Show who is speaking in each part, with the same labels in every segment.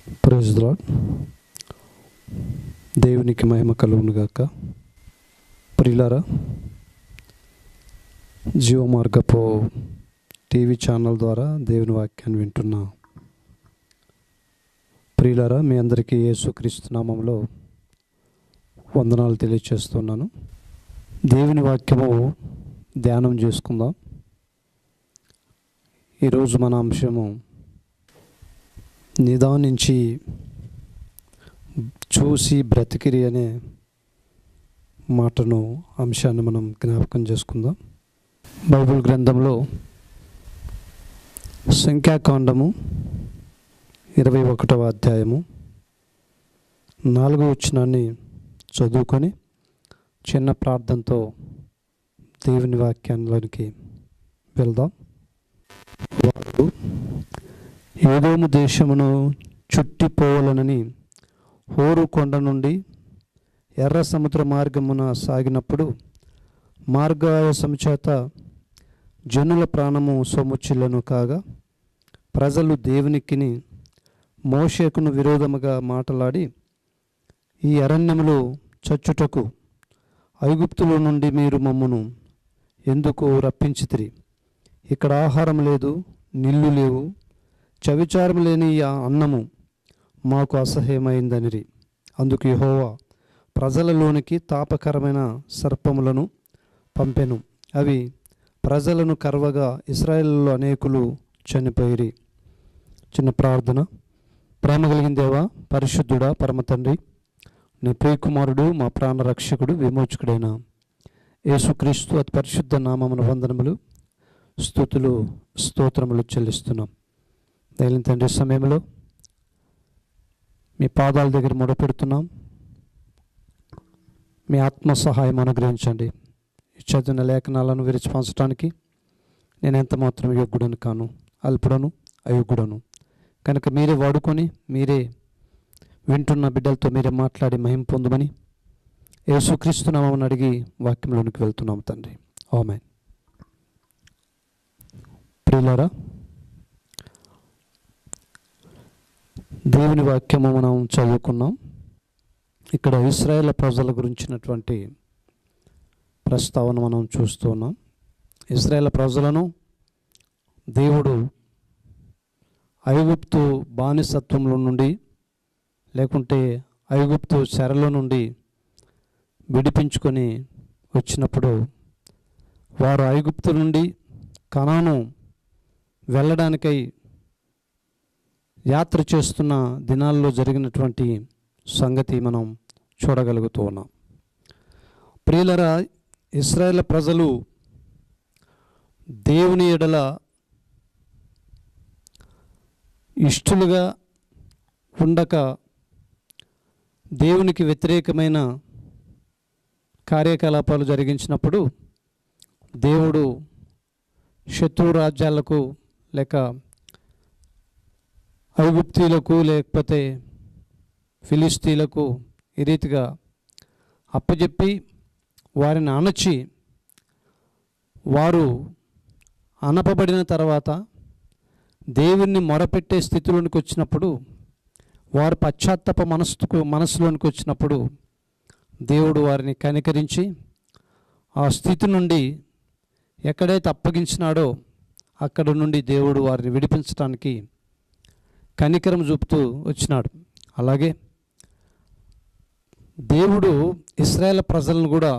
Speaker 1: Praise the lord. దేవునికి మహిమ కలుగును గాక. ప్రియులారా, జీవమార్గపు టీవీ ఛానల్ ద్వారా దేవుని వాక్యాన్ని వింటున్నా ప్రియులారా, మీ అందరికీ యేసుక్రీస్తు నామములో వందనాలు తెలియచేస్తున్నాను. దేవుని వాక్యము ధ్యానం చేసుకుందాం. ఈరోజు మన అంశము నిదానించి చూసి బ్రతికిరి అనే అంశాన్ని మనం జ్ఞాపకం చేసుకుందాం. బైబిల్ గ్రంథంలో సంఖ్యాకాండము 21వ అధ్యాయము 4వ వచనాన్ని చదువుకొని చిన్న ప్రార్థనతో దేవుని వాక్యంలోనికి వెళ్దాం. వారు ఏదోము దేశమును చుట్టిపోవాలనని హోరు కొండ నుండి ఎర్ర సముద్ర మార్గమున సాగినప్పుడు మార్గాయాసము చేత జనుల ప్రాణము సొమ్ముచిల్లను కాగా, ప్రజలు దేవునికిని మోషేకును విరోధముగా మాటలాడి, ఈ అరణ్యములో చచ్చుటకు ఐగుప్తులో నుండి మీరు మమ్మును ఎందుకు రప్పించితిరి? ఇక్కడ ఆహారం లేదు, నీళ్లు లేవు, చవిచారం లేని ఆ అన్నము మాకు అసహ్యమైందనిరి. అందుకు యెహోవా ప్రజలలోనికి తాపకరమైన సర్పములను పంపెను. అవి ప్రజలను కర్వగా ఇశ్రాయేలులో అనేకులు చనిపోయిరి. చిన్న ప్రార్థన. ప్రేమ కలిగిన దేవా, పరిశుద్ధుడా, పరమ తండ్రి, నీ ప్రియకుమారుడు, మా ప్రాణ రక్షకుడు, విమోచకుడైన యేసుక్రీస్తు అతి పరిశుద్ధ నామమున వందనములు, స్తుతులు, స్తోత్రములు చెల్లిస్తున్నాం. దయని తండ్రి, సమయంలో మీ పాదాల దగ్గర మొదపెడుతున్నాం. మీ ఆత్మ సహాయం అనుగ్రహించండి. చదివిన లేఖనాలను విరిచిపంచడానికి నేను ఎంత మాత్రం యోగ్యుడను కాను, అల్పుడను, అయోగ్యుడను. కనుక మీరే వాడుకొని, మీరే వింటున్న బిడ్డలతో మీరే మాట్లాడి మహిమ పొందమని యేసుక్రీస్తు నామమున అడిగి వాక్యంలోనికి వెళ్తున్నాం తండ్రి. ఆమేన్. ప్రియులారా, దేవుని వాక్యము మనం చదువుకున్నాం. ఇక్కడ ఇశ్రాయేల్ ప్రజల గురించినటువంటి ప్రస్తావన మనం చూస్తూ ఉన్నాం. ఇశ్రాయేల్ ప్రజలను దేవుడు ఐగుప్తు బానిసత్వంలో నుండి, లేకుంటే ఐగుప్తు చెరలో నుండి విడిపించుకొని వచ్చినప్పుడు వారు ఐగుప్తు నుండి కనాను వెళ్ళడానికై యాత్ర చేస్తున్న దినాల్లో జరిగినటువంటి సంగతి మనం చూడగలుగుతూ ఉన్నాం. ప్రియులరా, ఇశ్రాయేల్ ప్రజలు దేవుని ఎడల ఇష్టలుగా ఉండక దేవునికి వ్యతిరేకమైన కార్యకలాపాలు జరిగించినప్పుడు దేవుడు శత్రు రాజ్యాలకు, లేక ఐగుప్తీలకు, లేకపోతే ఫిలిస్తీన్లకు ఈ రీతిగా అప్పచెప్పి వారిని అణచి, వారు అనపబడిన తర్వాత దేవుణ్ణి మొరపెట్టే స్థితిలోనికి వచ్చినప్పుడు, వారు పశ్చాత్తాప మనసులోనికి వచ్చినప్పుడు దేవుడు వారిని కనికరించి ఆ స్థితి నుండి ఎక్కడైతే అప్పగించినాడో అక్కడ నుండి దేవుడు వారిని విడిపించడానికి కనికరం చూపుతూ వచ్చినాడు. అలాగే దేవుడు ఇశ్రాయేల్ ప్రజలను కూడా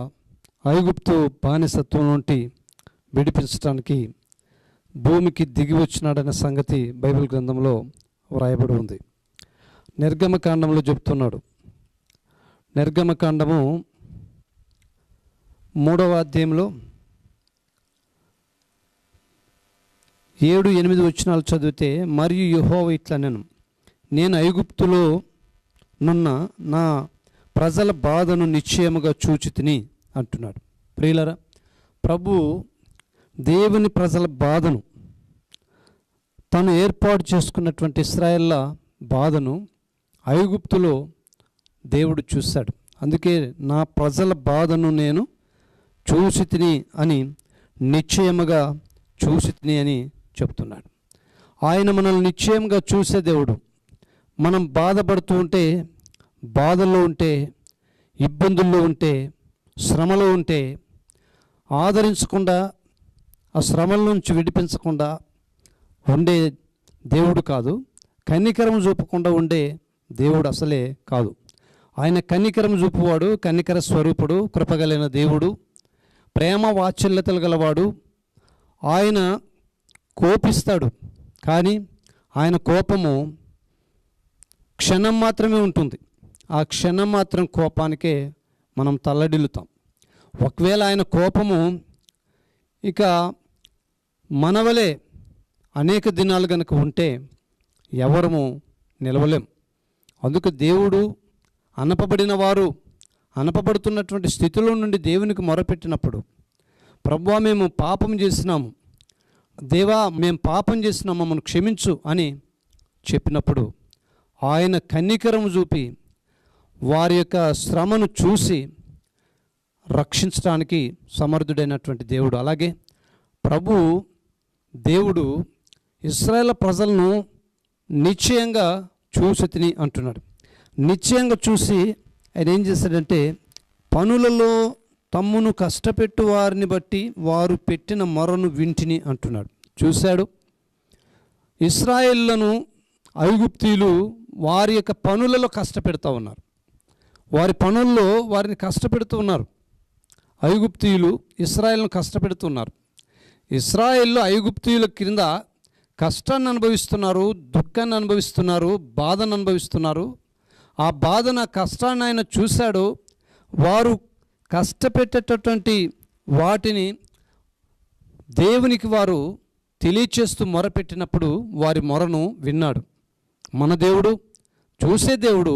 Speaker 1: ఐగుప్తు బానిసత్వం నుండి విడిపించడానికి భూమికి దిగి వచ్చినాడనే సంగతి బైబిల్ గ్రంథంలో వ్రాయబడి ఉంది. నిర్గమకాండంలో చెప్తున్నాడు. నిర్గమకాండము 3వ అధ్యాయంలో 7-8 వచనాలు చదివితే, మరియు యెహోవా ఇట్లనెను, నేను ఐగుప్తులో నున్న నా ప్రజల బాధను నిశ్చయముగా చూచితిని అంటున్నాడు. ప్రియులరా, ప్రభు దేవుని ప్రజల బాధను, తను ఏర్పాటు చేసుకున్నటువంటి ఇశ్రాయేళ్ల బాధను ఐగుప్తులో దేవుడు చూశాడు. అందుకే నా ప్రజల బాధను నేను చూసితిని అని, నిశ్చయముగా చూసితిని అని చెప్తున్నాడు. ఆయన మనల్ని నిశ్చయంగా చూసే దేవుడు. మనం బాధపడుతూ ఉంటే, బాధల్లో ఉంటే, ఇబ్బందుల్లో ఉంటే, శ్రమలో ఉంటే ఆదరించకుండా, ఆ శ్రమల నుంచి విడిపించకుండా ఉండే దేవుడు కాదు. కనికరం చూపకుండా ఉండే దేవుడు అసలే కాదు. ఆయన కనికరం చూపువాడు, కనికర స్వరూపుడు, కృపగలిగిన దేవుడు, ప్రేమ వాత్సల్యతలు గలవాడు. ఆయన కోపిస్తాడు, కానీ ఆయన కోపము క్షణం మాత్రమే ఉంటుంది. ఆ క్షణం మాత్రం కోపానికే మనం తల్లడిల్లుతాం. ఒకవేళ ఆయన కోపము ఇక మనవలే అనేక దినాలు కనుక ఉంటే ఎవరము నిలవలేం. అందుకు దేవుడు అనపబడిన వారు అనపబడుతున్నటువంటి స్థితిలో నుండి దేవునికి మొరపెట్టినప్పుడు, ప్రభువా మేము పాపం చేసినాము, దేవా మేము పాపం చేసినాము, మమ్మల్ని క్షమించు అని చెప్పినప్పుడు ఆయన కనికరం చూపి వారి యొక్క శ్రమను చూసి రక్షించడానికి సమర్థుడైనటువంటి దేవుడు. అలాగే ప్రభు దేవుడు ఇశ్రాయేలు ప్రజలను నిశ్చయంగా చూసి తిని అంటున్నాడు. నిశ్చయంగా చూసి ఆయన ఏం చేశాడంటే, పనులలో తమ్మును కష్టపెట్టు వారిని బట్టి వారు పెట్టిన మొరను వింటిని అంటున్నాడు. చూశాడు. ఇశ్రాయేలులను ఐగుప్తీయులు వారి యొక్క పనులలో కష్టపెడతా ఉన్నారు. వారి పనుల్లో వారిని కష్టపెడుతూ ఉన్నారు. ఐగుప్తీయులు ఇశ్రాయేలును కష్టపెడుతున్నారు. ఇశ్రాయేలు ఐగుప్తీయుల క్రింద కష్టాన్ని అనుభవిస్తున్నారు, దుఃఖాన్ని అనుభవిస్తున్నారు, బాధను అనుభవిస్తున్నారు. ఆ బాధన కష్టాన్ని ఆయన చూశాడు. వారు కష్టపెట్టేటటువంటి వాటిని దేవునికి వారు తెలియచేస్తూ మొరపెట్టినప్పుడు వారి మొరను విన్నాడు. మన దేవుడు చూసే దేవుడు,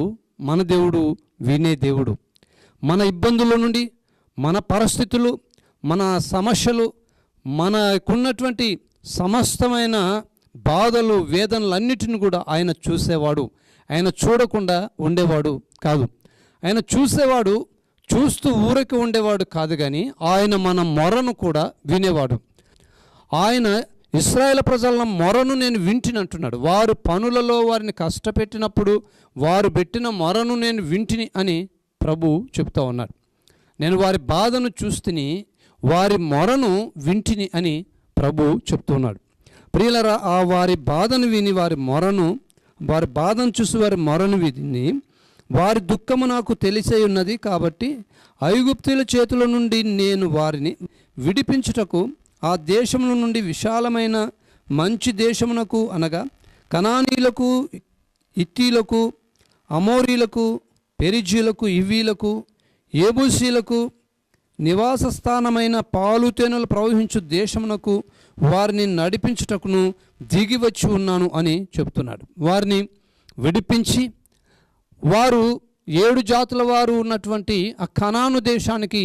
Speaker 1: మన దేవుడు వినే దేవుడు. మన ఇబ్బందుల నుండి, మన పరిస్థితులు, మన సమస్యలు, మనకున్నటువంటి సమస్తమైన బాధలు, వేదనలన్నిటిని కూడా ఆయన చూసేవాడు. ఆయన చూడకుండా ఉండేవాడు కాదు. ఆయన చూసేవాడు, చూస్తూ ఊరికి ఉండేవాడు కాదు, కానీ ఆయన మన మొరను కూడా వినేవాడు. ఆయన ఇశ్రాయేలు ప్రజల మొరను నేను వింటిని అంటున్నాడు. వారు పనులలో వారిని కష్టపెట్టినప్పుడు వారు పెట్టిన మొరను నేను వింటిని అని ప్రభు చెప్తా ఉన్నాడు. నేను వారి బాధను చూస్తుని వారి మొరను వింటిని అని ప్రభు చెప్తున్నాడు. ప్రియులరా, ఆ వారి బాధను విని వారి బాధను చూసి వారి మొరను విని, వారి దుఃఖము నాకు తెలిసే ఉన్నది కాబట్టి ఐగుప్తుల చేతుల నుండి నేను వారిని విడిపించుటకు ఆ దేశముల నుండి విశాలమైన మంచి దేశమునకు, అనగా కనానీయులకు, ఇత్తీలకు, అమోరీలకు, పెరిజీలకు, ఇవ్వీలకు, ఏబూసీలకు నివాస స్థానమైన పాలుతేనెలు ప్రవహించు దేశమునకు వారిని నడిపించుటకును దిగి వచ్చి ఉన్నాను అని చెప్తున్నాడు. వారిని విడిపించి వారు 7 జాతుల వారు ఉన్నటువంటి ఆ కనాను దేశానికి,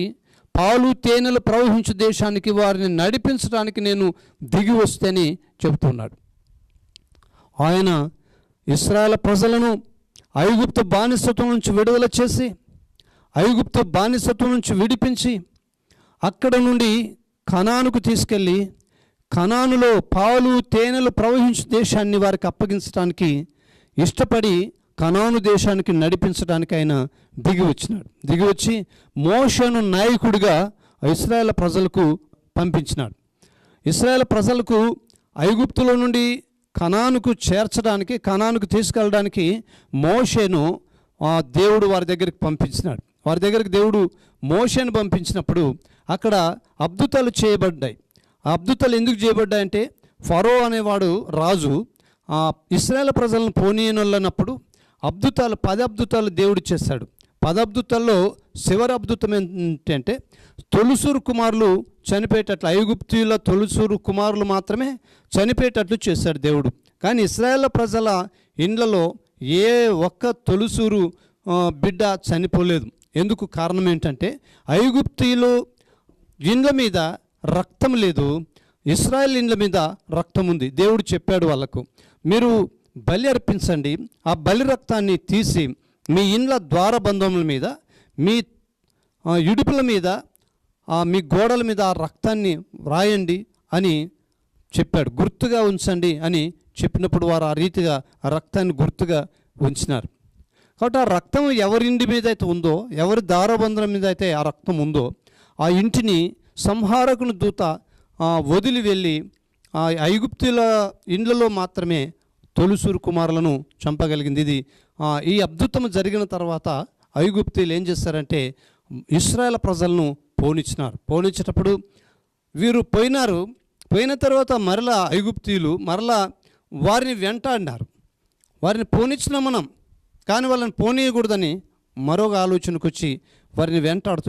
Speaker 1: పాలు తేనెలు ప్రవహించు దేశానికి వారిని నడిపించడానికి నేను దిగి వస్తేని చెబుతున్నాడు. ఆయన ఇశ్రాయేలు ప్రజలను ఐగుప్తు బానిసత్వం నుంచి విడుదల చేసి, ఐగుప్తు బానిసత్వం నుంచి విడిపించి, అక్కడ నుండి కనానుకు తీసుకెళ్ళి, కనానులో పాలు తేనెలు ప్రవహించు దేశాన్ని వారికి అప్పగించడానికి ఇష్టపడి కనాను దేశానికి నడిపించడానికి ఆయన దిగి వచ్చినాడు. దిగి వచ్చి మోషేను నాయకుడిగా ఇశ్రాయేలు ప్రజలకు పంపించినాడు. ఇశ్రాయేలు ప్రజలకు ఐగుప్తులో నుండి కనానుకు చేర్చడానికి, కనానుకు తీసుకెళ్ళడానికి మోషేను దేవుడు వారి దగ్గరికి పంపించినాడు. వారి దగ్గరికి దేవుడు మోషేను పంపించినప్పుడు అక్కడ అద్భుతాలు చేయబడ్డాయి. ఆ అద్భుతాలు ఎందుకు చేయబడ్డాయంటే, ఫరో అనేవాడు రాజు ఇశ్రాయేలు ప్రజలను పోనీయనొల్లనప్పుడు 10 అద్భుతాలు దేవుడు చేశాడు. 10 అద్భుతాల్లో చివరి అద్భుతం ఏంటంటే, తొలుసూరు కుమారులు చనిపోయేటట్లు, ఐగుప్తీయుల తొలుసూరు కుమారులు మాత్రమే చనిపోయేటట్లు చేశాడు దేవుడు. కానీ ఇశ్రాయేలు ప్రజల ఇండ్లలో ఏ ఒక్క తొలుసూరు బిడ్డ చనిపోలేదు. ఎందుకు? కారణం ఏంటంటే, ఐగుప్తీయులు ఇండ్ల మీద రక్తం లేదు, ఇశ్రాయేల్ ఇండ్ల మీద రక్తం ఉంది. దేవుడు చెప్పాడు వాళ్ళకు, మీరు బలి అర్పించండి, ఆ బలి రక్తాన్ని తీసి మీ ఇండ్ల ద్వారబంధముల మీద, మీ ఇడుపుల మీద, మీ గోడల మీద ఆ రక్తాన్ని వ్రాయండి అని చెప్పాడు. గుర్తుగా ఉంచండి అని చెప్పినప్పుడు వారు ఆ రీతిగా ఆ రక్తాన్ని గుర్తుగా ఉంచినారు. కాబట్టి ఆ రక్తం ఎవరింటి మీద అయితే ఉందో, ఎవరి దారబంధం మీద అయితే ఆ రక్తం ఉందో, ఆ ఇంటిని సంహారకుని దూత వదిలి వెళ్ళి ఆ ఐగుప్తుల ఇండ్లలో మాత్రమే తొలిసూరు కుమారులను చంపగలిగింది. ఇది ఈ అద్భుతం జరిగిన తర్వాత ఐగుప్తీయులు ఏం చేస్తారంటే ఇశ్రాయేల్ ప్రజలను పోనిచ్చేటప్పుడు వీరు పోయిన తర్వాత మరలా ఐగుప్తీయులు మరలా వారిని వెంటాడినారు. వారిని పోనిచ్చినా మనం, కానీ వాళ్ళని పోనీయకూడదని మరొక ఆలోచనకు వచ్చి వారిని వెంటాడుతూ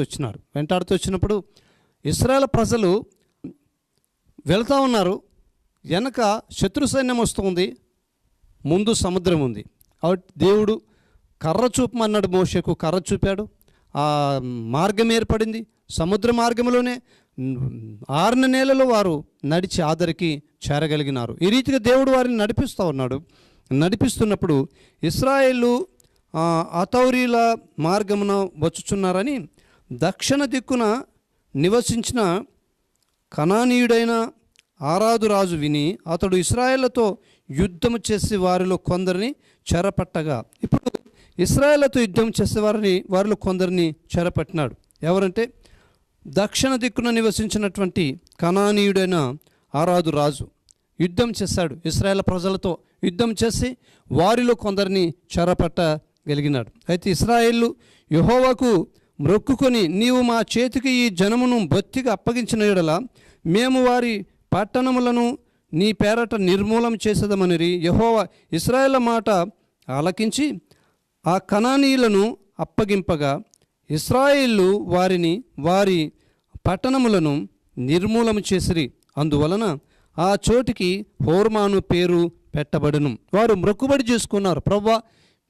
Speaker 1: వచ్చినప్పుడు ఇశ్రాయేల్ ప్రజలు వెళ్తూ ఉన్నారు. వెనక శత్రు సైన్యం వస్తుంది, ముందు సముద్రం ఉంది. కాబట్టి దేవుడు కర్ర చూపమన్నాడు, మోషేకు కర్ర చూపాడు. ఆ మార్గం ఏర్పడింది. సముద్ర మార్గంలోనే 6 నెలలు వారు నడిచి ఆదరికి చేరగలిగినారు. ఈ రీతిగా దేవుడు వారిని నడిపిస్తున్నప్పుడు ఇశ్రాయేలు అతౌరీల మార్గమున వచ్చుచున్నారని దక్షిణ దిక్కున నివసించిన కనానీయుడైన ఆరాదు రాజు విని అతడు ఇశ్రాయేళ్లతో యుద్ధము చేసి వారిలో కొందరిని చెరపట్టగా, ఇప్పుడు ఇశ్రాయేళ్లతో యుద్ధం చేసే వారిలో కొందరిని చెరపట్టినాడు. ఎవరంటే దక్షిణ దిక్కున నివసించినటువంటి కనానీయుడైన ఆరాదు రాజు యుద్ధం చేశాడు. ఇశ్రాయేల్ ప్రజలతో యుద్ధం చేసి వారిలో కొందరిని చెరపట్టగలిగినాడు. అయితే ఇశ్రాయేలు యెహోవాకు మ్రొక్కుకొని, నీవు మా చేతికి ఈ జనమును బొత్తిగా అప్పగించిన యెడల మేము వారి పట్టణములను నీ పేరట నిర్మూలం చేసేదమని యెహోవా ఇశ్రాయేల్ మాట ఆలకించి ఆ కనానీయులను అప్పగింపగా ఇశ్రాయేలు వారి పట్టణములను నిర్మూలన చేసిరి. అందువలన ఆ చోటికి హోర్మాను పేరు పెట్టబడును. వారు మొక్కుబడి చేసుకున్నారు, ప్రభువా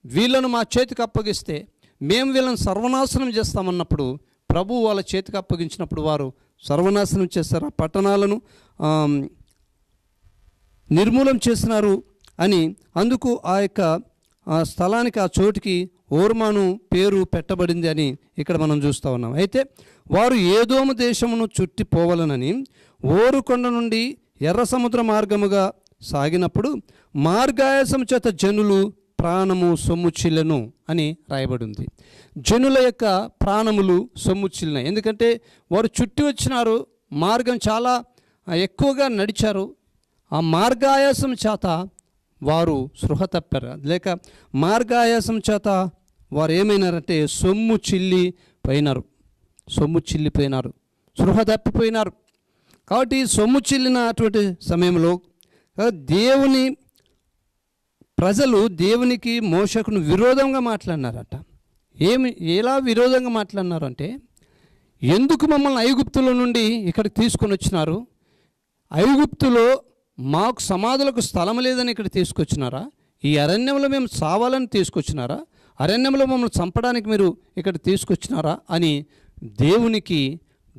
Speaker 1: వీళ్ళను మా చేతికి అప్పగిస్తే మేము వీళ్ళని సర్వనాశనం చేస్తామన్నప్పుడు ప్రభు వాళ్ళ చేతికి అప్పగించినప్పుడు వారు సర్వనాశనం చేస్తారు, ఆ పట్టణాలను నిర్మూలం చేసినారు అని. అందుకు ఆ యొక్క స్థలానికి, ఆ చోటికి హోర్మాను పేరు పెట్టబడింది అని ఇక్కడ మనం చూస్తూ ఉన్నాం. అయితే వారు ఏదోము దేశమును చుట్టిపోవాలనని ఓరుకొండ నుండి ఎర్ర సముద్ర మార్గముగా సాగినప్పుడు మార్గాయాసం చేత జనులు ప్రాణము సొమ్ముచిల్లెను అని రాయబడింది. జనుల యొక్క ప్రాణములు సొమ్ముచిల్లినాయి. ఎందుకంటే వారు చుట్టి వచ్చినారు, మార్గం చాలా ఎక్కువగా నడిచారు. ఆ మార్గాయాసం చేత వారు స్పృహ తప్పారు, లేక మార్గాయాసం చేత వారు ఏమైనారంటే సొమ్ము చిల్లిపోయినారు, స్పృహ తప్పిపోయినారు. కాబట్టి సొమ్ము చిల్లినటువంటి సమయంలో ప్రజలు దేవునికి మోషకును విరోధంగా మాట్లాడినారట. ఎలా విరోధంగా మాట్లాడినారు అంటే, ఎందుకు మమ్మల్ని ఐగుప్తుల నుండి ఇక్కడికి తీసుకొని వచ్చినారు? ఐగుప్తులో మాకు సమాధులకు స్థలం లేదని ఇక్కడ తీసుకొచ్చినారా? ఈ అరణ్యంలో మేము చావాలని తీసుకొచ్చినారా? అరణ్యంలో మమ్మల్ని చంపడానికి మీరు ఇక్కడ తీసుకొచ్చినారా అని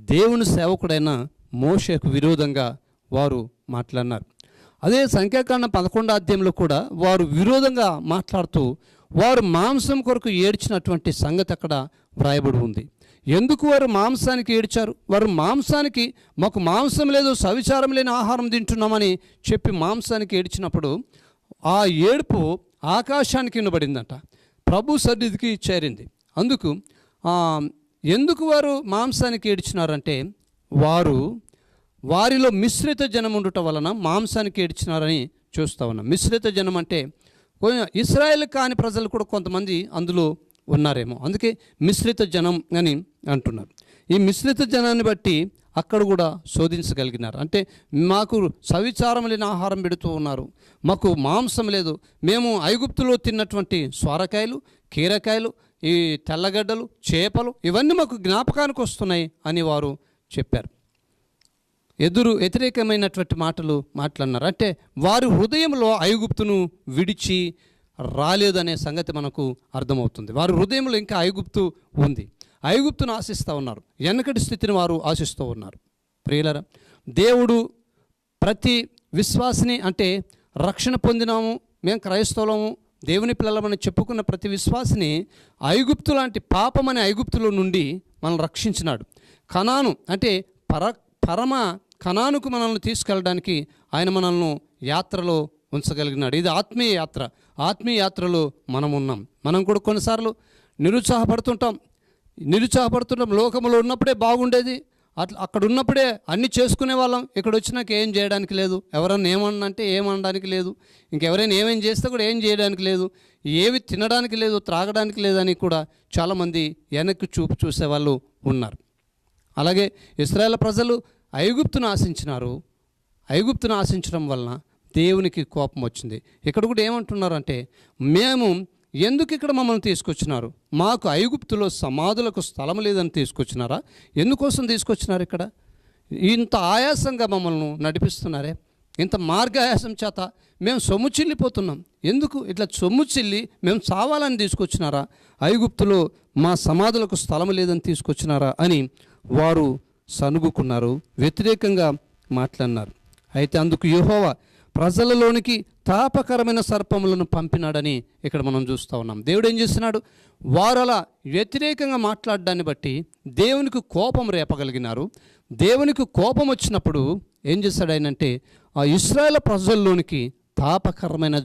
Speaker 1: దేవుని సేవకుడైన మోషేకు విరోధంగా వారు మాట్లాడినారు. అదే సంఖ్యాకాండం 11వ అధ్యాయంలో కూడా వారు విరోధంగా మాట్లాడుతూ వారు మాంసం కొరకు ఏడ్చినటువంటి సంగతి అక్కడ వ్రాయబడి ఉంది. ఎందుకు వారు మాంసానికి ఏడ్చారు? వారు మాకు మాంసం లేదు, సవిచారం లేని ఆహారం తింటున్నామని చెప్పి మాంసానికి ఏడ్చినప్పుడు ఆ ఏడుపు ఆకాశానికి వినబడిందంట, ప్రభు సన్నిధికి చేరింది. ఎందుకు వారు మాంసానికి ఏడ్చినారంటే, వారిలో మిశ్రిత జనం ఉండటం వలన మాంసానికి ఏడ్చినారని చూస్తూ ఉన్నాం. మిశ్రిత జనం అంటే ఇశ్రాయేల్ కాని ప్రజలు కూడా కొంతమంది అందులో ఉన్నారేమో, అందుకే మిశ్రిత జనం అని అంటున్నారు. ఈ మిశ్రిత జనాన్ని బట్టి అక్కడ కూడా శోధించగలిగినారు. అంటే మాకు సవిచారం లేని ఆహారం పెడుతూ ఉన్నారు, మాకు మాంసం లేదు, మేము ఐగుప్తులో తిన్నటువంటి స్వారకాయలు, కీరకాయలు, ఈ తెల్లగడ్డలు, చేపలు ఇవన్నీ మాకు జ్ఞాపకానికి వస్తున్నాయి అని వారు చెప్పారు. వ్యతిరేకమైనటువంటి మాటలు మాట్లాడినారు. అంటే వారి హృదయంలో ఐగుప్తును విడిచి రాలేదనే సంగతి మనకు అర్థమవుతుంది. వారి హృదయంలో ఇంకా ఐగుప్తు ఉంది, ఐగుప్తును ఆశిస్తూ ఉన్నారు, వెనకటి స్థితిని వారు ఆశిస్తూ ఉన్నారు. ప్రియులారా, దేవుడు ప్రతి విశ్వాసిని, అంటే రక్షణ పొందినాము, మేము క్రైస్తవులము, దేవుని పిల్లలమని చెప్పుకున్న ప్రతి విశ్వాసిని ఐగుప్తు లాంటి పాపం అనే ఐగుప్తులో నుండి మనల్ని రక్షించినాడు. కనాను అంటే పరమ కనానుకు మనల్ని తీసుకెళ్ళడానికి ఆయన మనల్ని యాత్రలో ఉంచగలిగినాడు. ఇది ఆత్మీయ యాత్ర. ఆత్మీయ యాత్రలో మనం ఉన్నాం. మనం కూడా కొన్నిసార్లు నిరుత్సాహపడుతుంటాం. లోకంలో ఉన్నప్పుడే బాగుండేది, అక్కడ ఉన్నప్పుడే అన్నీ చేసుకునే వాళ్ళం. ఇక్కడ వచ్చినాక ఏం చేయడానికి లేదు. ఎవరన్నా ఏమన్నంటే ఏమనడానికి లేదు. ఇంకెవరైనా ఏమేం చేస్తే కూడా ఏం చేయడానికి లేదు. ఏవి తినడానికి లేదు, త్రాగడానికి లేదని కూడా చాలామంది వెనక్కి చూసేవాళ్ళు ఉన్నారు. అలాగే ఇశ్రాయేలు ప్రజలు ఐగుప్తును ఆశించినారు. ఐగుప్తును ఆశించడం వలన దేవునికి కోపం వచ్చింది. ఇక్కడ కూడా ఏమంటున్నారంటే, మేము ఎందుకు ఇక్కడ మమ్మల్ని తీసుకొచ్చినారు? మాకు ఐగుప్తులో సమాధులకు స్థలం లేదని తీసుకొచ్చినారా? ఎందుకోసం తీసుకొచ్చినారు? ఇక్కడ ఇంత ఆయాసంగా మమ్మల్ని నడిపిస్తున్నారే, ఇంత మార్గాయాసం చేత మేము సొమ్ముచిల్లిపోతున్నాం. ఎందుకు ఇట్లా సొమ్ముచిల్లి మేము చావాలని తీసుకొచ్చినారా? ఐగుప్తులో మా సమాధులకు స్థలం లేదని తీసుకొచ్చినారా అని వారు సనుగుకున్నారు, వ్యతిరేకంగా మాట్లాడినారు. అయితే అందుకు యెహోవా ప్రజలలోనికి తాపకరమైన సర్పములను పంపినాడని ఇక్కడ మనం చూస్తూ ఉన్నాం. దేవుడు ఏం చేస్తున్నాడు? వారు అలా వ్యతిరేకంగా మాట్లాడడాన్ని బట్టి దేవునికి కోపం రేపగలిగినారు. దేవునికి కోపం వచ్చినప్పుడు ఏం చేశాడు ఆయనంటే, ఆ ఇశ్రాయేలు ప్రజల్లోనికి తాపకరమైన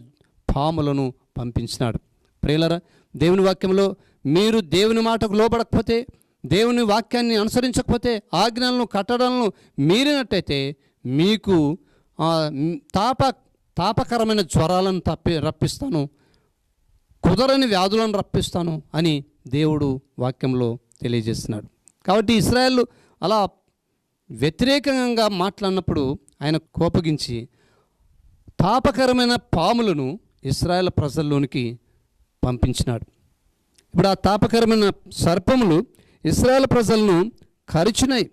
Speaker 1: పాములను పంపించినాడు. ప్రియులారా, దేవుని వాక్యంలో మీరు దేవుని మాటకు లోబడకపోతే, దేవుని వాక్యాన్ని అనుసరించకపోతే, ఆజ్ఞలను కట్టడాలను మీరినట్టయితే మీకు తాపకరమైన జ్వరాలను రప్పిస్తాను, కుదరని వ్యాధులను రప్పిస్తాను అని దేవుడు వాక్యంలో తెలియజేస్తున్నాడు. కాబట్టి ఇశ్రాయేలు అలా వ్యతిరేకంగా మాట్లాడినప్పుడు ఆయన కోపగించి తాపకరమైన పాములను ఇశ్రాయేలు ప్రజల్లోనికి పంపించినాడు. ఇప్పుడు ఆ తాపకరమైన సర్పములు ఇశ్రాయేలు ప్రజలను కరిచినాయి.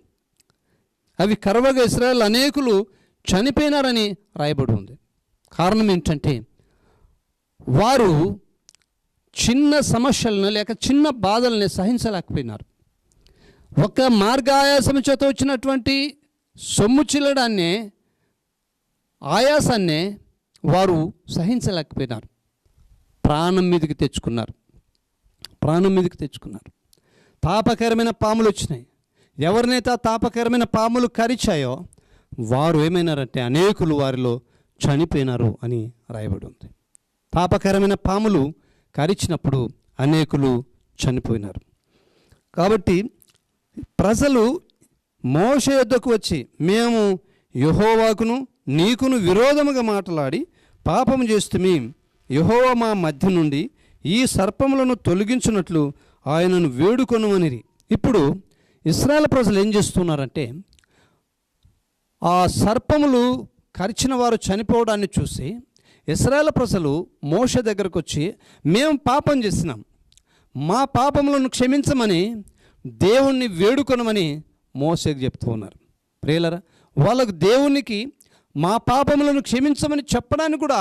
Speaker 1: అవి కరవగా ఇశ్రాయేలు అనేకులు చనిపోయినారని రాయబడి ఉంది. కారణం ఏంటంటే, వారు చిన్న సమస్యలను లేక చిన్న బాధల్ని సహించలేకపోయినారు. ఒక మార్గాయాసం చేత వచ్చినటువంటి సొమ్ము చిల్లడాన్నే, ఆయాసాన్నే వారు సహించలేకపోయినారు. ప్రాణం మీదకి తెచ్చుకున్నారు. తాపకరమైన పాములు వచ్చినాయి. ఎవరినైతే తాపకరమైన పాములు కరిచాయో వారు ఏమైనారంటే అనేకులు వారిలో చనిపోయినారు అని రాయబడి ఉంది. తాపకరమైన పాములు కరిచినప్పుడు అనేకులు చనిపోయినారు. కాబట్టి ప్రజలు మోషే యొద్దకు వచ్చి, మేము యెహోవాకును నీకును విరోధముగా మాట్లాడి పాపము చేస్తుమి, యెహోవా మా మధ్య నుండి ఈ సర్పములను తొలగించినట్లు ఆయనను వేడుకొనుమనిరి. ఇప్పుడు ఇశ్రాయేలు ప్రజలు ఏం చేస్తున్నారంటే, ఆ సర్పములు కరిచిన వారు చనిపోవడాన్ని చూసి ఇశ్రాయేలు ప్రజలు మోషే దగ్గరకు వచ్చి, మేము పాపం చేసినాం, మా పాపములను క్షమించమని దేవుణ్ణి వేడుకొనమని మోషేకి చెప్తూ ఉన్నారు. ప్రియులారా, వాళ్ళకు దేవునికి మా పాపములను క్షమించమని చెప్పడానికి కూడా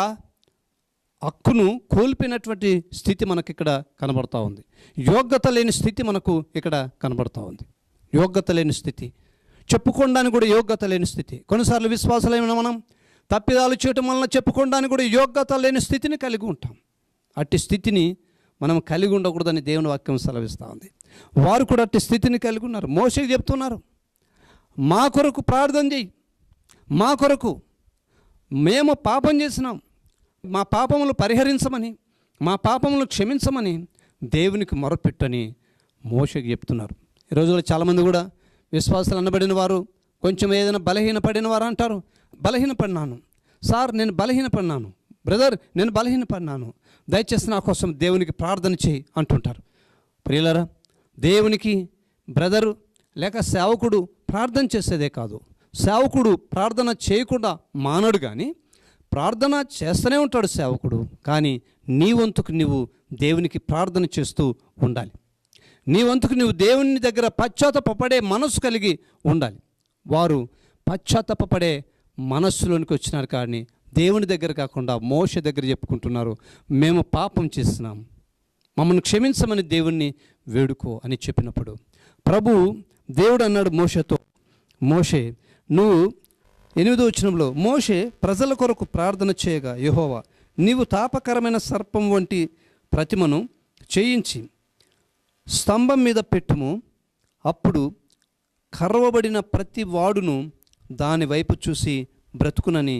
Speaker 1: హక్కును కోల్పోయినటువంటి స్థితి మనకి ఇక్కడ కనబడుతూ ఉంది. యోగ్యత లేని స్థితి మనకు ఇక్కడ కనబడుతూ ఉంది. యోగ్యత లేని స్థితి, చెప్పుకోవడానికి కూడా యోగ్యత లేని స్థితి. కొన్నిసార్లు విశ్వాసాలైన మనం తప్పిదాలు చేయటం వలన చెప్పుకోవడానికి కూడా యోగ్యత లేని స్థితిని కలిగి ఉంటాం. అట్టి స్థితిని మనం కలిగి ఉండకూడదని దేవుని వాక్యం సెలవిస్తూ ఉంది. వారు కూడా అట్టి స్థితిని కలిగి ఉన్నారు. మోషేకి చెప్తున్నారు, మా కొరకు ప్రార్థన చేయి, మా కొరకు మేము పాపం చేసినాం, మా పాపములు పరిహరించమని, మా పాపములు క్షమించమని దేవునికి మొరపెట్టని మోషేకి చెప్తున్నారు. ఈ రోజుల్లో చాలామంది కూడా విశ్వాసాలు అనబడిన వారు కొంచెం ఏదైనా బలహీనపడిన వారు అంటారు, బలహీనపడినాను సార్, నేను బలహీనపడినాను, బ్రదర్ నేను బలహీనపడినాను, దయచేసి నా కోసం దేవునికి ప్రార్థన చేయి అంటుంటారు. ప్రియులారా, దేవునికి బ్రదరు లేక సేవకుడు ప్రార్థన చేసేదే కాదు, సేవకుడు ప్రార్థన చేయకుండా మానడు, కానీ ప్రార్థన చేస్తూనే ఉంటాడు సేవకుడు. కానీ నీ వంతుకు నువ్వు దేవునికి ప్రార్థన చేస్తూ ఉండాలి. నీ వంతుకు నువ్వు దేవుని దగ్గర పశ్చాత్తాపపడే మనస్సు కలిగి ఉండాలి. వారు పశ్చాత్తాపపడే మనస్సులోనికి వచ్చినారు, కానీ దేవుని దగ్గర కాకుండా మోషే దగ్గర చెప్పుకుంటున్నారు, మేము పాపం చేస్తున్నాం, మమ్మల్ని క్షమించమని దేవుణ్ణి వేడుకో అని చెప్పినప్పుడు దేవుడు అన్నాడు మోషేతో, మోషే నువ్వు 8వ వచనంలో, మోషే ప్రజల కొరకు ప్రార్థన చేయగా యెహోవా నీవు తాపకరమైన సర్పం వంటి ప్రతిమను చేయించి స్తంభం మీద పెట్టుము, అప్పుడు కర్వబడిన ప్రతి వాడును దాని వైపు చూసి బ్రతుకునని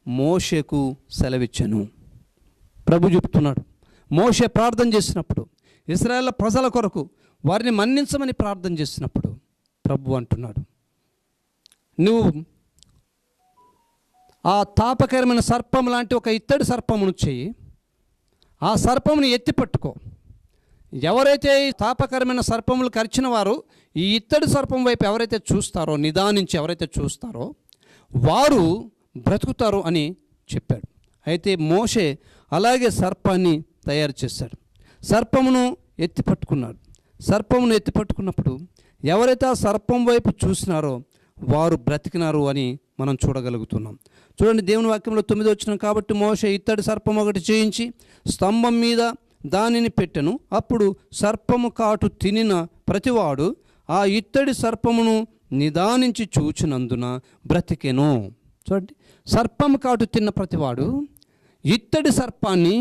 Speaker 1: మోషేకు సెలవిచ్చెను. ప్రభు చెప్తున్నాడు, మోషే ప్రార్థన చేసినప్పుడు, ఇశ్రాయేల్ ప్రజల కొరకు వారిని మన్నించమని ప్రార్థన చేసినప్పుడు ప్రభు అంటున్నాడు, నువ్వు ఆ తాపకరమైన సర్పం లాంటి ఒక ఇత్తడి సర్పమును చెయ్యి, ఆ సర్పమును ఎత్తి పట్టుకో. ఎవరైతే ఈ తాపకరమైన సర్పములు కరిచిన వారు ఈ ఇత్తడి సర్పం వైపు ఎవరైతే చూస్తారో, నిదానించి ఎవరైతే చూస్తారో వారు బ్రతుకుతారు అని చెప్పాడు. అయితే మోషే అలాగే సర్పాన్ని తయారు చేశాడు. సర్పమును ఎత్తి పట్టుకున్నాడు. సర్పమును ఎత్తి పట్టుకున్నప్పుడు ఎవరైతే ఆ సర్పం వైపు చూసినారో వారు బ్రతికినారు అని మనం చూడగలుగుతున్నాం. చూడండి, దేవుని వాక్యంలో 9వ వచనం, కాబట్టి మోషే ఇత్తడి సర్పం ఒకటి చేయించి స్తంభం మీద దానిని పెట్టెను. అప్పుడు సర్పము కాటు తినిన ప్రతివాడు ఆ ఇత్తడి సర్పమును నిదానించి చూచినందున బ్రతికెను. చూడండి, సర్పము కాటు తిన్న ప్రతివాడు ఇత్తడి సర్పాన్ని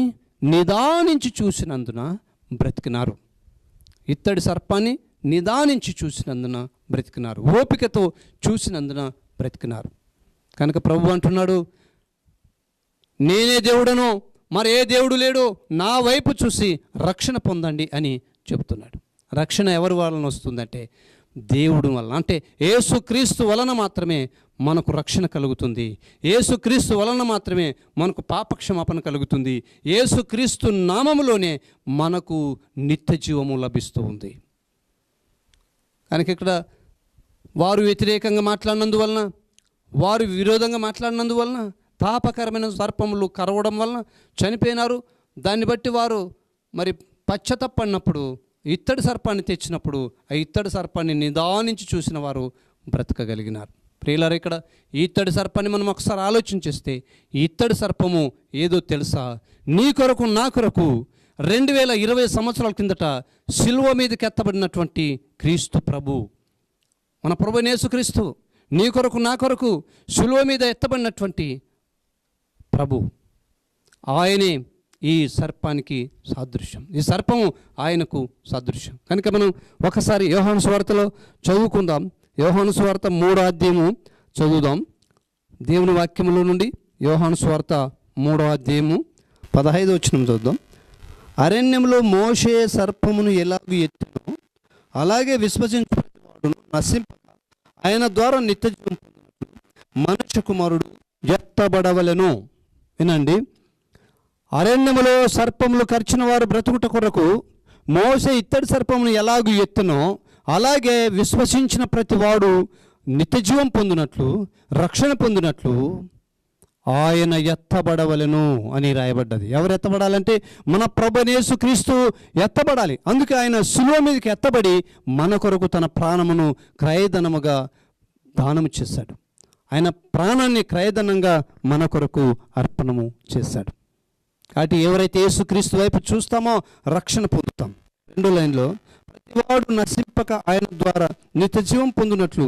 Speaker 1: నిదానించి చూసినందున బ్రతికినారు. ఇత్తడి సర్పాన్ని నిదానించి చూసినందున బ్రతికినారు, ఓపికతో చూసినందున బ్రతికినారు. కనుక ప్రభు అంటున్నాడు, నేనే దేవుడను, మరి ఏ దేవుడు లేడు, నా వైపు చూసి రక్షణ పొందండి అని చెబుతున్నాడు. రక్షణ ఎవరి వలన వస్తుందంటే దేవుడు వలన, అంటే యేసుక్రీస్తు వలన మాత్రమే మనకు రక్షణ కలుగుతుంది. యేసుక్రీస్తు వలన మాత్రమే మనకు పాపక్షమాపణ కలుగుతుంది. యేసుక్రీస్తు నామములోనే మనకు నిత్య జీవము లభిస్తూ ఉంది. కనుక ఇక్కడ వారు వ్యతిరేకంగా మాట్లాడినందువలన, వారు విరోధంగా మాట్లాడినందువలన, పాపకరమైన సర్పములు కరవడం వలన చనిపోయినారు. దాన్ని బట్టి వారు మరి పశ్చాత్తాపడినప్పుడు ఇత్తడి సర్పాన్ని తెచ్చినప్పుడు ఆ ఇత్తడి సర్పాన్ని నిదానించి చూసిన వారు బ్రతకగలిగినారు. ప్రియులారా, ఇక్కడ ఈ ఇత్తడి సర్పాన్ని మనం ఒకసారి ఆలోచించేస్తే, ఈ ఇత్తడి సర్పము ఏదో తెలుసా? నీ కొరకు నా కొరకు 2020 సంవత్సరాల కిందట సిలువ మీదకి ఎత్తబడినటువంటి క్రీస్తు ప్రభు, మన ప్రభు యేసుక్రీస్తు, నీ కొరకు నా కొరకు సిలువ మీద ఎత్తబడినటువంటి ప్రభు, ఆయనే ఈ సర్పానికి సాదృశ్యం. ఈ సర్పము ఆయనకు సాదృశ్యం. కనుక మనం ఒకసారి యోహాను సువార్తలో చదువుకుందాం. యోహాను సువార్త 3వ అధ్యాయము చదువుదాం. దేవుని వాక్యములో నుండి యోహాను సువార్త 3వ అధ్యాయము 15వ వచనం చదువుదాం. అరణ్యంలో మోషే సర్పమును ఎలాగూ ఎత్తును, అలాగే విశ్వసించువాడును నశింపక ఆయన ద్వారా నిత్య జీవం మనుష్య కుమారుడు ఎత్తబడవలెను. వినండి, అరణ్యములో సర్పములు కరిచిన వారు బ్రతుకుట కొరకు మోషే ఇత్తడి సర్పమును ఎలాగూ ఎత్తునో, అలాగే విశ్వసించిన ప్రతి వాడు నిత్యజీవం పొందినట్లు, రక్షణ పొందినట్లు ఆయన ఎత్తబడవలెను అని రాయబడ్డది. ఎవరు ఎత్తబడాలంటే మన ప్రభువైన యేసుక్రీస్తు ఎత్తబడాలి. అందుకే ఆయన శిలువ మీదకి ఎత్తబడి మన కొరకు తన ప్రాణమును క్రయధనముగా దానము చేశాడు. ఆయన ప్రాణాన్ని క్రయధనంగా మన కొరకు అర్పణము చేశాడు. కాబట్టి ఎవరైతే యేసుక్రీస్తు వైపు చూస్తామో రక్షణ పొందుతాం. 2వ లైన్లో, ప్రతివాడు నశింపక ఆయన ద్వారా నిత్య జీవం పొందినట్లు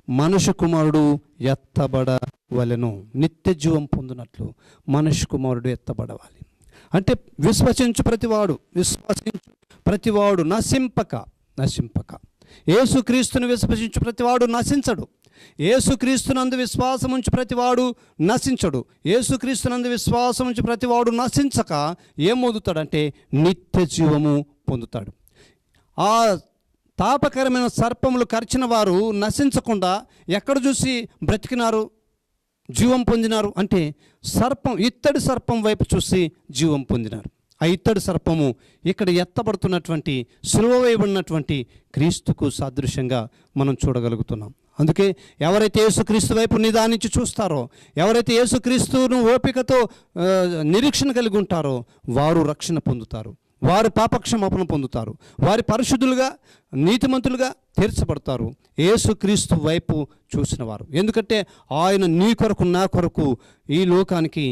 Speaker 1: మనుష్య కుమారుడు ఎత్తబడవలెను. నిత్య జీవం పొందినట్లు మనుష్య కుమారుడు ఎత్తబడవాలి. అంటే విశ్వసించు ప్రతివాడు నశింపక యేసుక్రీస్తును విశ్వసించు ప్రతివాడు నశించడు. యేసుక్రీస్తునందు విశ్వాసం ఉంచి ప్రతివాడు నశించడు. యేసుక్రీస్తునందు విశ్వాసం ఉంచి ప్రతివాడు నశించక ఏం పొందుతాడంటే నిత్య జీవము పొందుతాడు. ఆ తాపకరమైన సర్పములు కరిచిన వారు నశించకుండా ఎక్కడ చూసి బ్రతికినారు, జీవం పొందినారు అంటే ఇత్తడి సర్పం వైపు చూసి జీవం పొందినారు. ఆ ఇత్తడి సర్పము ఇక్కడ ఎత్తబడుతున్నటువంటి సిలువ వేయబడినటువంటి క్రీస్తుకు సాదృశ్యంగా మనం చూడగలుగుతున్నాం. అందుకే ఎవరైతే యేసుక్రీస్తు వైపు నిదానించి చూస్తారో, ఎవరైతే యేసుక్రీస్తును ఓపికతో నిరీక్షణ కలిగి ఉంటారో వారు రక్షణ పొందుతారు, వారు పాపక్షమాపణ పొందుతారు, వారి పరిశుద్ధులుగా నీతిమంతులుగా తీర్చబడతారు. యేసుక్రీస్తు వైపు చూసిన వారు. ఎందుకంటే ఆయన నీ కొరకు నా కొరకు ఈ లోకానికి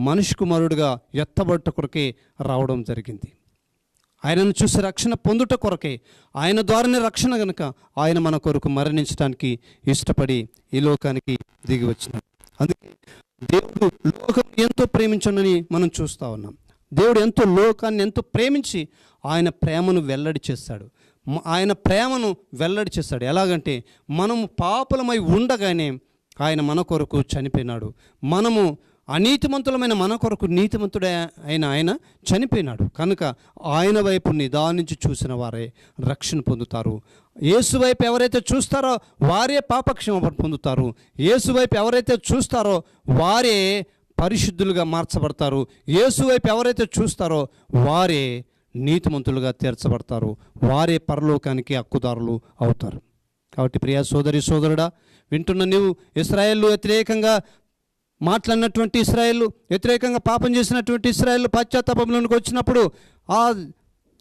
Speaker 1: మనిషి కుమారుడుగా ఎత్తబడ్డ కొరకే రావడం జరిగింది. ఆయనను చూసి రక్షణ పొందుట కొరకే, ఆయన ద్వారానే రక్షణ గనుక ఆయన మన కొరకు మరణించడానికి ఇష్టపడి ఈ లోకానికి దిగి వచ్చినాడు. అందుకే దేవుడు లోకం ఎంతో ప్రేమించనని మనం చూస్తూ ఉన్నాం. దేవుడు లోకాన్ని ఎంతో ప్రేమించి ఆయన ప్రేమను వెల్లడి చేశాడు. ఆయన ప్రేమను వెల్లడి చేశాడు. ఎలాగంటే మనము పాపులమై ఉండగానే ఆయన మన కొరకు చనిపోయినాడు. మనము అనీతిమంతులమైన మన కొరకు నీతిమంతుడే అయిన ఆయన చనిపోయినాడు కనుక ఆయన వైపు నిదానించి చూసిన వారే రక్షణ పొందుతారు. యేసు వైపు ఎవరైతే చూస్తారో వారే పాపక్షమాపణ పొందుతారు. యేసు వైపు ఎవరైతే చూస్తారో వారే పరిశుద్ధులుగా మార్చబడతారు. యేసు వైపు ఎవరైతే చూస్తారో వారే నీతిమంతులుగా తీర్చబడతారు. వారే పరలోకానికి హక్కుదారులు అవుతారు. కాబట్టి ప్రియా సోదరి సోదరుడా, వింటున్న నీవు ఇశ్రాయేలు వ్యతిరేకంగా మాట్లాడినటువంటి ఇశ్రాయేలు, వ్యతిరేకంగా పాపం చేసినటువంటి ఇశ్రాయేలు పశ్చాత్తాపంలోనికి వచ్చినప్పుడు ఆ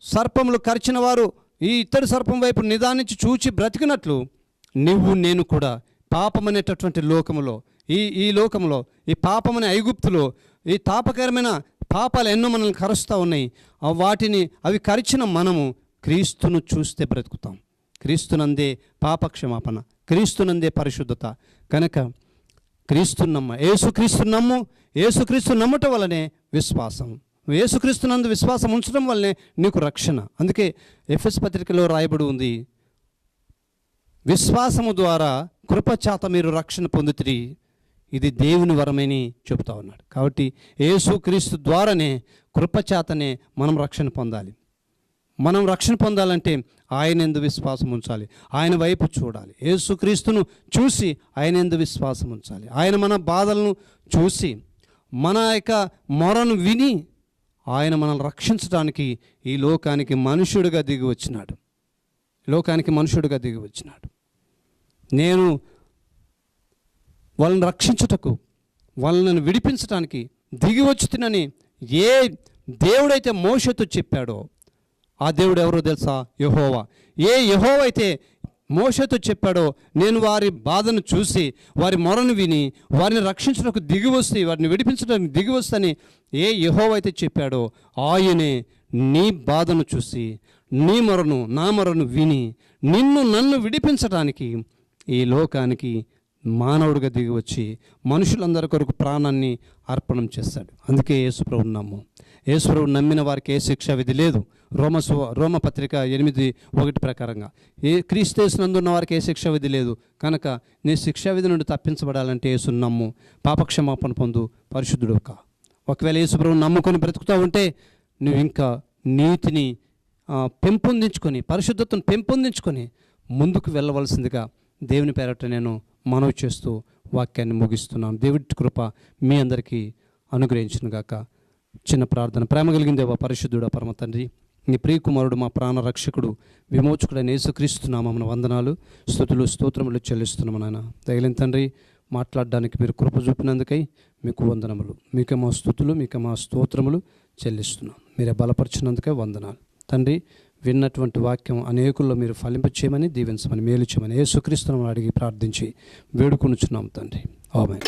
Speaker 1: సర్పములు కరిచిన వారు ఈ ఇత్తడి సర్పం వైపు నిదానించి చూచి బ్రతికినట్లు నువ్వు నేను కూడా పాపం అనేటటువంటి లోకములో, ఈ లోకంలో, ఈ పాపమనే ఐగుప్తులో ఈ తాపకరమైన పాపాలు ఎన్నో మనల్ని కరుస్తూ ఉన్నాయి. అవి కరిచిన మనము క్రీస్తును చూస్తే బ్రతుకుతాం. క్రీస్తునందే పాపక్షమాపణ, క్రీస్తునందే పరిశుద్ధత. కనుక క్రీస్తుని నమ్మ, యేసుక్రీస్తు నమ్ము. యేసుక్రీస్తు నమ్మటం వల్లనే విశ్వాసం, యేసుక్రీస్తునందు విశ్వాసం ఉంచడం వల్లనే నీకు రక్షణ. అందుకే ఎఫెసు పత్రికలో రాయబడి ఉంది, విశ్వాసము ద్వారా కృపచేత మీరు రక్షణ పొందుతిరి, ఇది దేవుని వరమని చెబుతా ఉన్నాడు. కాబట్టి యేసుక్రీస్తు ద్వారానే కృపచేతనే మనం రక్షణ పొందాలి. మనం రక్షణ పొందాలంటే ఆయన యందు విశ్వాసం ఉంచాలి, ఆయన వైపు చూడాలి. యేసుక్రీస్తును చూసి ఆయన యందు విశ్వాసం ఉంచాలి. ఆయన మన బాధలను చూసి మన యొక్క మొరను విని ఆయన మనల్ని రక్షించడానికి ఈ లోకానికి మనుష్యుడిగా దిగి వచ్చినాడు. నేను వాళ్ళని రక్షించుటకు, వాళ్ళని విడిపించడానికి దిగి వచ్చుతునని ఏ దేవుడైతే మోషేతో చెప్పాడో ఆ దేవుడు ఎవరో తెలుసా? యెహోవా. యెహోవా అయితే మోషేతో చెప్పాడో, నేను వారి బాధను చూసి వారి మొరను విని వారిని రక్షించడానికి దిగి వస్తే, వారిని విడిపించడానికి దిగి వస్తని యెహోవా అయితే చెప్పాడో ఆయనే నీ బాధను చూసి నీ మొరను, నా మొరను విని నన్ను విడిపించడానికి ఈ లోకానికి మానవుడిగా దిగి వచ్చి మనుషులందరి కొరకు ప్రాణాన్ని అర్పణం చేస్తాడు. అందుకే యేసుప్రభువు నమ్ము. యేసుప్రభువు నమ్మిన వారికి ఏ శిక్షా విధి లేదు. రోమపత్రిక 8:1 ప్రకారంగా క్రీస్తు యేసునందు ఉన్న వారికి ఏ శిక్షా విధి లేదు. కనుక నీ శిక్షా విధి నుండి తప్పించబడాలంటే యేసును నమ్ము, పాపక్షమాపణ పొందు, పరిశుద్ధుడు కా. ఒకవేళ యేసుప్రభువు నమ్ముకొని బ్రతుకుతూ ఉంటే నువ్వు ఇంకా నీతిని పెంపొందించుకొని, పరిశుద్ధతను పెంపొందించుకొని ముందుకు వెళ్ళవలసిందిగా దేవుని పేరట నేను మనవి చేస్తూ వాక్యాన్ని ముగిస్తున్నాను. దేవుడి కృప మీ అందరికీ అనుగ్రహించును గాక. చిన్న ప్రార్థన. ప్రేమ కలిగిన దేవా, పరిశుద్ధుడా, పరమ తండ్రి, నీ ప్రియకుమారుడు, మా ప్రాణ రక్షకుడు, విమోచకుడైన యేసుక్రీస్తు నామమున వందనాలు, స్తుతులు, స్తోత్రములు చెల్లిస్తున్నాము నాయన. తగిలిన తండ్రి, మాట్లాడడానికి మీరు కృప చూపినందుకై మీకు వందనములు, మీకే మా స్తుతులు, మీకే మా స్తోత్రములు చెల్లిస్తున్నాం. మీరే బలపరిచినందుకే వందనాలు తండ్రి. విన్నటువంటి వాక్యం అనేకుల్లో మీరు ఫలింప చేయమని, దీవించమని, మేలు చేయమని యేసుక్రీస్తును అడిగి ప్రార్థించి వేడుకొనుచున్నాం తండ్రి. ఆమేన్.